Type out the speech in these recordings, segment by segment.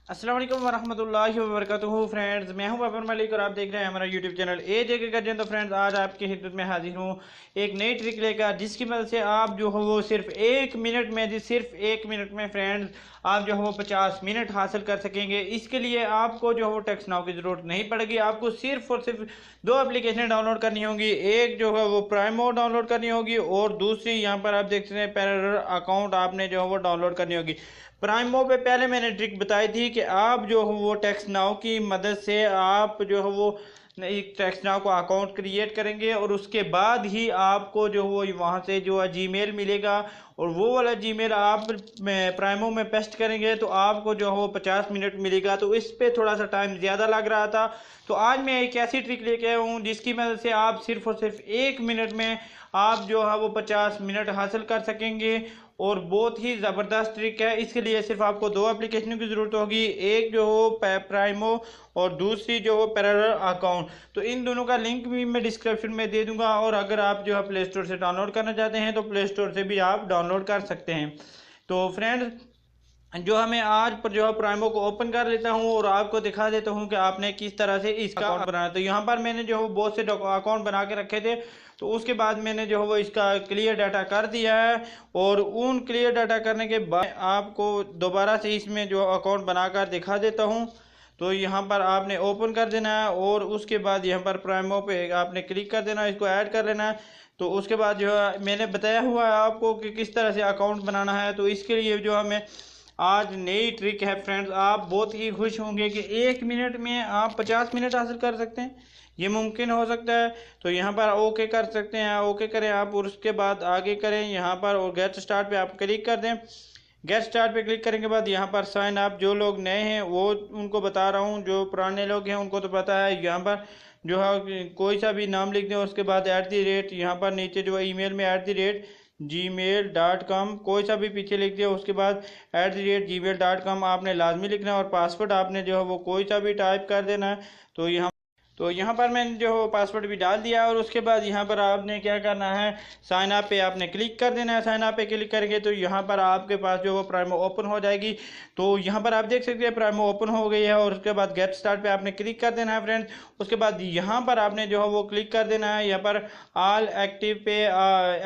अस्सलाम वालेकुम वरहमतुल्लाहि वबरकातुहू। फ्रेंड्स, मैं हूं बाबर मलिक और आप देख रहे हैं हमारा यूट्यूब चैनल ए जे के गर्जन। तो फ्रेंड्स, आज आपकी खिदमत में हाजिर हूं एक नई ट्रिक लेकर, जिसकी मदद से आप जो हो वो सिर्फ एक मिनट में फ्रेंड्स आप जो हो 50 मिनट हासिल कर सकेंगे। इसके लिए आपको जो हो टेक्स्ट नाउ की ज़रूरत नहीं पड़ेगी। आपको सिर्फ और सिर्फ दो एप्लीकेशन डाउनलोड करनी होगी। एक जो है वो प्राइमो डाउनलोड करनी होगी और दूसरी यहाँ पर आप देख सकते हैं पैरेलल अकाउंट आपने जो है वो डाउनलोड करनी होगी। प्राइमो पे पहले मैंने ट्रिक बताई थी कि आप जो हो वो टेक्स्ट नाउ की मदद से आप जो है वो एक टेक्स्ट नाउ को अकाउंट क्रिएट करेंगे और उसके बाद ही आपको जो वो वहाँ से जो है जीमेल मिलेगा और वो वाला जीमेल आप प्राइमो में पेस्ट करेंगे तो आपको जो हो 50 मिनट मिलेगा। तो इस पे थोड़ा सा टाइम ज़्यादा लग रहा था, तो आज मैं एक ऐसी ट्रिक लेके आया हूँ जिसकी मदद से आप सिर्फ और सिर्फ एक मिनट में आप जो है वो 50 मिनट हासिल कर सकेंगे और बहुत ही ज़बरदस्त ट्रिक है। इसके लिए सिर्फ आपको दो एप्लीकेशनों की ज़रूरत होगी, एक जो हो प्राइमो और दूसरी जो हो पैरेलल अकाउंट। तो इन दोनों का लिंक भी मैं डिस्क्रिप्शन में दे दूंगा और अगर आप जो है प्ले स्टोर से डाउनलोड करना चाहते हैं तो प्ले स्टोर से भी आप डाउनलोड कर सकते हैं। तो फ्रेंड्स, जो हमें आज पर जो है प्राइमो को ओपन कर लेता हूं और आपको दिखा देता हूं कि आपने किस तरह से इसका अकाउंट बनाना। तो यहाँ पर मैंने जो है बहुत से अकाउंट बना के रखे थे, तो उसके बाद मैंने जो है वो इसका क्लियर डाटा कर दिया है और उन क्लियर डाटा करने के बाद आपको दोबारा से इसमें जो अकाउंट बनाकर दिखा देता हूँ। तो यहाँ पर आपने ओपन कर देना है और उसके बाद यहाँ पर प्राइमो पे आपने क्लिक कर देना है, इसको ऐड कर लेना है। तो उसके बाद जो है मैंने बताया हुआ है आपको कि किस तरह से अकाउंट बनाना है। तो इसके लिए जो हमें आज नई ट्रिक है फ्रेंड्स, आप बहुत ही खुश होंगे कि एक मिनट में आप 50 मिनट हासिल कर सकते हैं। ये मुमकिन हो सकता है। तो यहाँ पर ओके कर सकते हैं, ओके करें आप और उसके बाद आगे करें यहाँ पर और गेट स्टार्ट पे आप क्लिक कर दें। गेट स्टार्ट पे क्लिक करने के बाद यहाँ पर साइन अप, जो लोग नए हैं वो उनको बता रहा हूँ, जो पुराने लोग हैं उनको तो पता है। यहाँ पर जो है कोई सा भी नाम लिख दें, उसके बाद @ यहाँ पर नीचे जो है ईमेल में @gmail.com कोई सा भी पीछे लिख दिया, उसके बाद @gmail.com आपने लाजमी लिखना है और पासवर्ड आपने जो है वो कोई सा भी टाइप कर देना है। तो यहाँ पर मैंने जो पासवर्ड भी डाल दिया और उसके बाद यहाँ पर आपने क्या करना है, साइन अप पे आपने क्लिक कर देना है। साइन अप पे क्लिक करेंगे तो यहाँ पर आपके पास जो वो प्राइमो ओपन हो जाएगी। तो यहाँ पर आप देख सकते हैं प्राइमो ओपन हो गई है और उसके बाद गेट स्टार्ट पे आपने क्लिक कर देना है फ्रेंड्स। उसके बाद यहाँ पर आपने जो है वो क्लिक कर देना है, यहाँ पर ऑल एक्टिव पे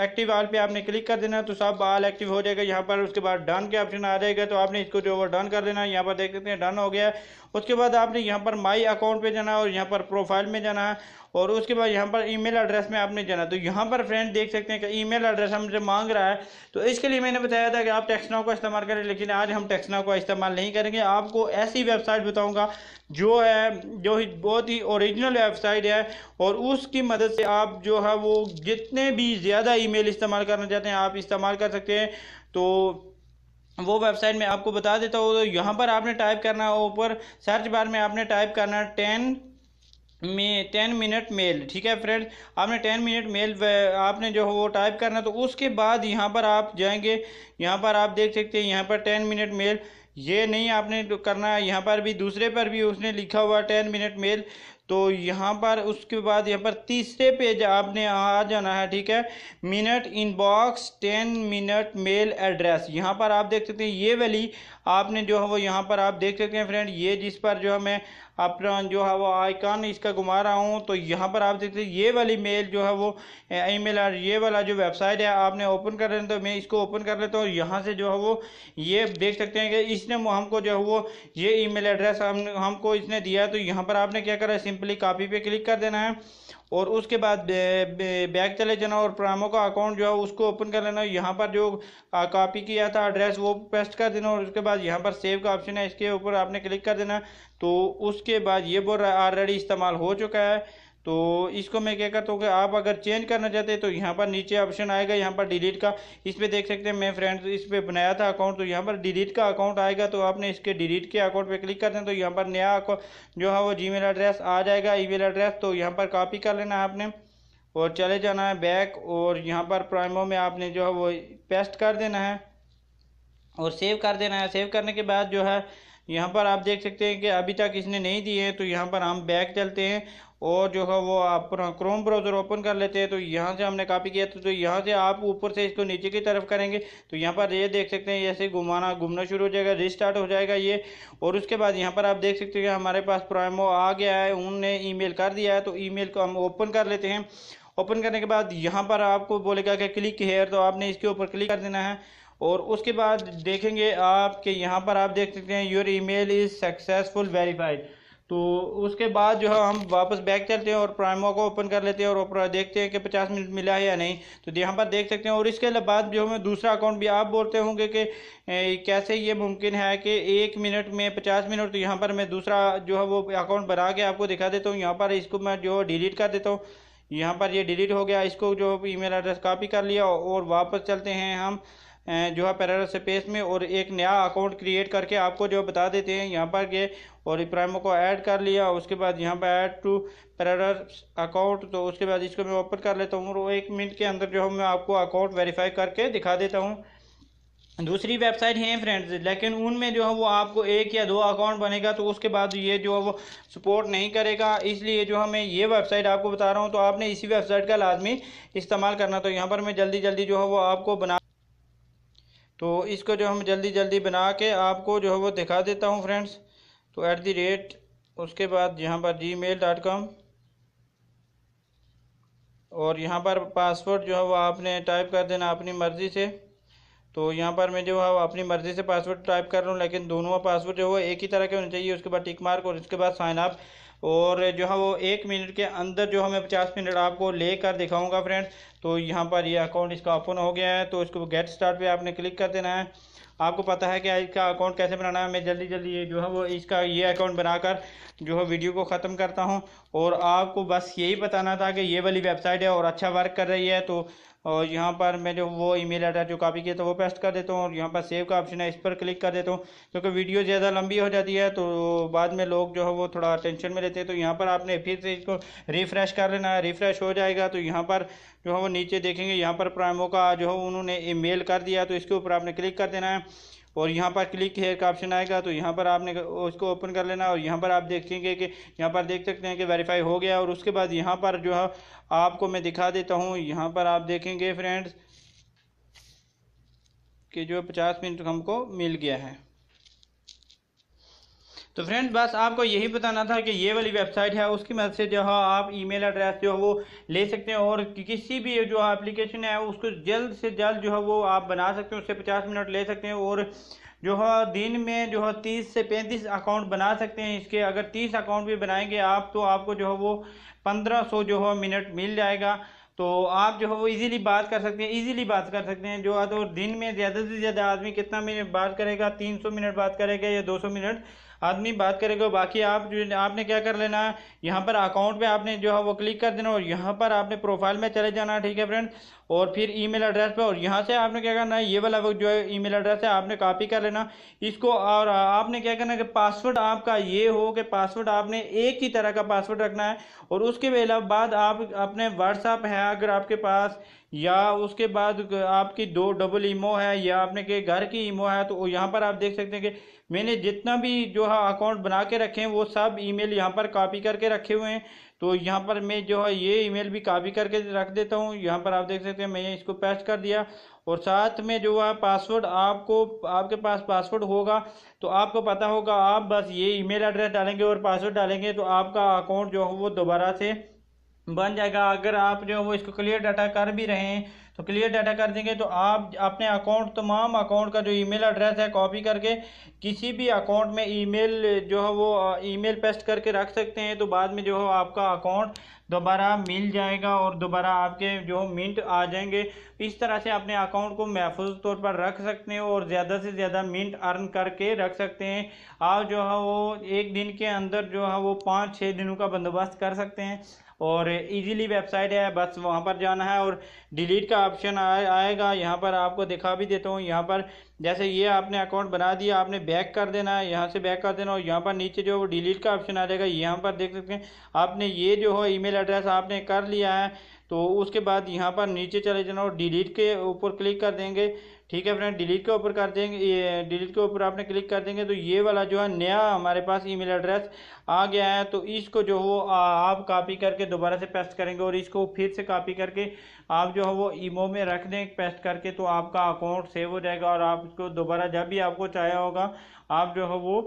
एक्टिव ऑल पे आपने क्लिक कर देना है तो सब ऑल एक्टिव हो जाएगा यहाँ पर। उसके बाद डन के ऑप्शन आ जाएगा तो आपने इसको जो वो डन कर देना है। यहाँ पर देख सकते हैं डन हो गया है। उसके बाद आपने यहाँ पर माई अकाउंट पे जाना है और यहाँ पर प्रोफाइल में जाना है और उसके बाद यहाँ पर ईमेल एड्रेस में आपने जाना। तो यहाँ पर फ्रेंड देख सकते हैं कि ईमेल एड्रेस हमसे मांग रहा है। तो इसके लिए मैंने बताया था कि आप टेक्स्ट नाउ का इस्तेमाल करें, लेकिन आज हम टेक्स्ट नाउ का इस्तेमाल नहीं करेंगे। आपको ऐसी वेबसाइट बताऊँगा जो है जो बहुत ही ओरिजिनल वेबसाइट है और उसकी मदद से आप जो है वो जितने भी ज़्यादा ईमेल इस्तेमाल करना चाहते हैं आप इस्तेमाल कर सकते हैं। तो वो वेबसाइट में आपको बता देता हूँ। तो यहाँ पर आपने टाइप करना है, ऊपर सर्च बार में आपने टाइप करना है 10 मिनट मेल। ठीक है फ्रेंड, आपने 10 मिनट मेल आपने जो है वो टाइप करना। तो उसके बाद यहाँ पर आप जाएंगे, यहाँ पर आप देख सकते हैं यहाँ पर 10 मिनट मेल, ये नहीं आपने करना है। यहाँ पर भी दूसरे पर भी उसने लिखा हुआ 10 मिनट मेल। तो यहाँ पर उसके बाद यहाँ पर तीसरे पेज आपने आ जाना है। ठीक है, minute inbox 10 minute mail address, यहाँ पर आप देख सकते हैं ये वाली आपने जो है वो यहाँ पर आप देख सकते हैं फ्रेंड, ये जिस पर जो है मैं अपना जो है वो आइकन इसका घुमा रहा हूँ। तो यहाँ पर आप देखते हैं ये वाली मेल जो है वो ईमेल और ये वाला जो वेबसाइट है आपने ओपन कर लेना। तो मैं इसको ओपन कर लेता हूँ। यहाँ से जो है वो ये देख सकते हैं कि इसने हमको जो है वो ये ईमेल एड्रेस हमको इसने दिया है। तो यहाँ पर आपने क्या करा है, सिंपली कॉपी पे क्लिक कर देना है और उसके बाद बैक चले जाना और प्राइमो का अकाउंट जो है उसको ओपन कर लेना। यहाँ पर जो कॉपी किया था एड्रेस वो पेस्ट कर देना और उसके बाद यहाँ पर सेव का ऑप्शन है, इसके ऊपर आपने क्लिक कर देना। तो उसके बाद ये बोल रहा है ऑलरेडी इस्तेमाल हो चुका है। तो इसको मैं क्या करता हूँ कि आप अगर चेंज करना चाहते हैं तो यहाँ पर नीचे ऑप्शन आएगा यहाँ पर डिलीट का, इस पर देख सकते हैं मैं फ्रेंड्स इस पर बनाया था अकाउंट। तो यहाँ पर डिलीट का अकाउंट आएगा तो आपने इसके डिलीट के अकाउंट पे क्लिक कर दें तो यहाँ पर नया अकाउंट जो है वो जीमेल एड्रेस आ जाएगा, ईमेल एड्रेस। तो यहाँ पर कॉपी कर लेना है आपने और चले जाना है बैक और यहाँ पर प्राइमो में आपने जो है वो पेस्ट कर देना है और सेव कर देना है। सेव करने के बाद जो है यहाँ पर आप देख सकते हैं कि अभी तक इसने नहीं दिए हैं। तो यहाँ पर हम बैक चलते हैं और जो है वो अपना क्रोम ब्राउज़र ओपन कर लेते हैं। तो यहाँ से हमने कॉपी किया तो यहाँ से आप ऊपर से इसको नीचे की तरफ करेंगे तो यहाँ पर ये देख सकते हैं ऐसे घूमना शुरू हो जाएगा, रिस्टार्ट हो जाएगा ये। और उसके बाद यहाँ पर आप देख सकते हैं कि हमारे पास प्राइमो आ गया है, उन्होंने ईमेल कर दिया है। तो ईमेल को हम ओपन कर लेते हैं। ओपन करने के बाद यहाँ पर आपको बोलेगा कि क्लिक हेयर, तो आपने इसके ऊपर क्लिक कर देना है। और उसके बाद देखेंगे आपके यहाँ पर आप देख सकते हैं your email is successful verified. तो उसके बाद जो है हम वापस बैक चलते हैं और प्राइमो को ओपन कर लेते हैं और ऊपर देखते हैं कि 50 मिनट मिला है या नहीं। तो यहाँ पर देख सकते हैं। और इसके बाद जो हमें दूसरा अकाउंट भी आप बोलते होंगे कि कैसे ये मुमकिन है कि 1 मिनट में 50 मिनट। तो यहाँ पर मैं दूसरा जो है वो अकाउंट बना के आपको दिखा देता हूँ। यहाँ पर इसको मैं जो डिलीट कर देता हूँ। यहाँ पर ये डिलीट हो गया। इसको जो ईमेल एड्रेस कॉपी कर लिया और वापस चलते हैं हम जो है पैराडॉक्स स्पेस में और एक नया अकाउंट क्रिएट करके आपको जो बता देते हैं यहाँ पर के। और प्राइमो को ऐड कर लिया। उसके बाद यहाँ पर ऐड टू पैराडॉक्स अकाउंट। तो उसके बाद इसको मैं ओपन कर लेता हूँ और 1 मिनट के अंदर जो है मैं आपको अकाउंट वेरीफाई करके दिखा देता हूँ। दूसरी वेबसाइट है फ्रेंड्स, लेकिन उनमें जो है वो आपको 1 या 2 अकाउंट बनेगा तो उसके बाद ये जो है वो सपोर्ट नहीं करेगा। इसलिए जो मैं ये वेबसाइट आपको बता रहा हूँ तो आपने इसी वेबसाइट का लाजमी इस्तेमाल करना। तो यहाँ पर मैं जल्दी जल्दी जो है वो आपको बना, तो इसको जो हम जल्दी जल्दी बना के आपको जो है वो दिखा देता हूँ फ्रेंड्स। तो @ उसके बाद यहाँ पर gmail.com और यहाँ पर पासवर्ड जो है वो आपने टाइप कर देना अपनी मर्ज़ी से। तो यहाँ पर मैं जो है अपनी मर्ज़ी से पासवर्ड टाइप कर रहा हूँ, लेकिन दोनों पासवर्ड जो है एक ही तरह के होने चाहिए। उसके बाद टिक मार्क और उसके बाद साइन अप। और जो है वो 1 मिनट के अंदर जो हमें 50 मिनट आपको लेकर दिखाऊंगा फ्रेंड्स। तो यहाँ पर ये अकाउंट इसका ओपन हो गया है। तो इसको गेट स्टार्ट पे आपने क्लिक कर देना है। आपको पता है कि इसका अकाउंट कैसे बनाना है। मैं जल्दी जल्दी ये जो है वो इसका ये अकाउंट बनाकर जो है वीडियो को ख़त्म करता हूँ। और आपको बस यही बताना था कि ये वाली वेबसाइट है और अच्छा वर्क कर रही है। तो और यहाँ पर मैं जो वो ईमेल एड्रेस जो कॉपी किया तो वो पेस्ट कर देता हूँ और यहाँ पर सेव का ऑप्शन है, इस पर क्लिक कर देता हूँ। क्योंकि वीडियो ज़्यादा लंबी हो जाती है तो बाद में लोग जो है वो थोड़ा टेंशन में रहते हैं। तो यहाँ पर आपने फिर से इसको रिफ़्रेश कर लेना है। रिफ़्रेश हो जाएगा तो यहाँ पर जो है वो नीचे देखेंगे यहाँ पर प्राइमो का जो है उन्होंने ईमेल कर दिया। तो इसके ऊपर आपने क्लिक कर देना है और यहाँ पर क्लिक हेयर का ऑप्शन आएगा। तो यहाँ पर आपने उसको ओपन कर लेना और यहाँ पर आप देखेंगे कि यहाँ पर देख सकते हैं कि वेरीफाई हो गया। और उसके बाद यहाँ पर जो है आपको मैं दिखा देता हूँ। यहाँ पर आप देखेंगे फ्रेंड्स कि जो 50 मिनट हमको मिल गया है। तो फ्रेंड्स बस आपको यही बताना था कि ये वाली वेबसाइट है, उसकी मदद से जो है आप ईमेल एड्रेस जो है वो ले सकते हैं और किसी भी जो एप्लीकेशन है उसको जल्द से जल्द जो है वो आप बना सकते हैं। उससे 50 मिनट ले सकते हैं और जो है दिन में जो है 30 से 35 अकाउंट बना सकते हैं इसके। अगर 30 अकाउंट भी बनाएंगे आप तो आपको जो है वो 1500 जो है मिनट मिल जाएगा। तो आप जो है वो इजीली बात कर सकते हैं, इजीली बात कर सकते हैं। जो है तो दिन में ज़्यादा से ज़्यादा आदमी कितना मिनट बात करेगा, 300 मिनट बात करेगा या 200 मिनट आदमी बात करेगा। बाकी आप जो आपने क्या कर लेना है, यहाँ पर अकाउंट पे आपने जो है वो क्लिक कर देना और यहाँ पर आपने प्रोफाइल में चले जाना है, ठीक है फ्रेंड। और फिर ईमेल एड्रेस पे और यहाँ से आपने क्या करना है, ये वाला जो है ईमेल एड्रेस है आपने कॉपी कर लेना इसको। और आपने क्या करना है कि पासवर्ड आपका ये हो कि पासवर्ड आपने एक ही तरह का पासवर्ड रखना है। और उसके अलावा बाद आप अपने व्हाट्सअप है अगर आपके पास, या उसके बाद आपकी 2 डबल ईमो है या आपने के घर की ईमो है, तो यहाँ पर आप देख सकते हैं कि मैंने जितना भी जो है अकाउंट बना के रखे हैं वो सब ईमेल यहाँ पर कॉपी करके रखे हुए हैं। तो यहाँ पर मैं जो है ये ईमेल भी कॉपी करके रख देता हूँ। यहाँ पर आप देख सकते हैं मैंने इसको पेस्ट कर दिया और साथ में जो है पासवर्ड आपको, आपके पास पासवर्ड होगा तो आपको पता होगा, आप बस ये ईमेल एड्रेस डालेंगे और पासवर्ड डालेंगे तो आपका अकाउंट जो है वो दोबारा से बन जाएगा। अगर आप जो है वो इसको क्लियर डाटा कर भी रहे हैं तो क्लियर डाटा कर देंगे तो आप अपने अकाउंट, तमाम अकाउंट का जो ईमेल एड्रेस है कॉपी करके किसी भी अकाउंट में ईमेल जो है वो ईमेल पेस्ट करके रख सकते हैं। तो बाद में जो है आपका अकाउंट दोबारा मिल जाएगा और दोबारा आपके जो मिंट आ जाएंगे। इस तरह से अपने अकाउंट को महफूज तौर पर रख सकते हैं और ज़्यादा से ज़्यादा मिंट अर्न करके रख सकते हैं। आप जो है वो एक दिन के अंदर जो है वो 5-6 दिनों का बंदोबस्त कर सकते हैं। और इजीली वेबसाइट है, बस वहाँ पर जाना है और डिलीट का ऑप्शन आएगा। यहाँ पर आपको दिखा भी देता हूँ। यहाँ पर जैसे ये आपने अकाउंट बना दिया, आपने बैक कर देना है, यहाँ से बैक कर देना और यहाँ पर नीचे जो डिलीट का ऑप्शन आ जाएगा। यहाँ पर देख सकते हैं आपने ये जो है ईमेल एड्रेस आपने कर लिया है। तो उसके बाद यहाँ पर नीचे चले जाना और डिलीट के ऊपर क्लिक कर देंगे, ठीक है फ्रेंड, डिलीट के ऊपर कर देंगे, ये डिलीट के ऊपर आपने क्लिक कर देंगे तो ये वाला जो है नया हमारे पास ईमेल एड्रेस आ गया है। तो इसको जो हो आप कॉपी करके दोबारा से पेस्ट करेंगे और इसको फिर से कॉपी करके आप जो है वो ईमो में रख दें पेस्ट करके, तो आपका अकाउंट सेव हो जाएगा और आप इसको दोबारा जब भी आपको चाहे होगा आप जो है वो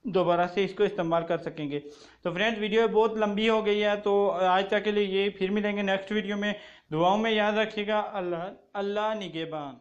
दोबारा से इसको इस्तेमाल कर सकेंगे। तो फ्रेंड्स वीडियो बहुत लंबी हो गई है, तो आज तक के लिए ये, फिर मिलेंगे नेक्स्ट वीडियो में। दुआओं में याद रखिएगा। अल्लाह अल्लाह निगहबान।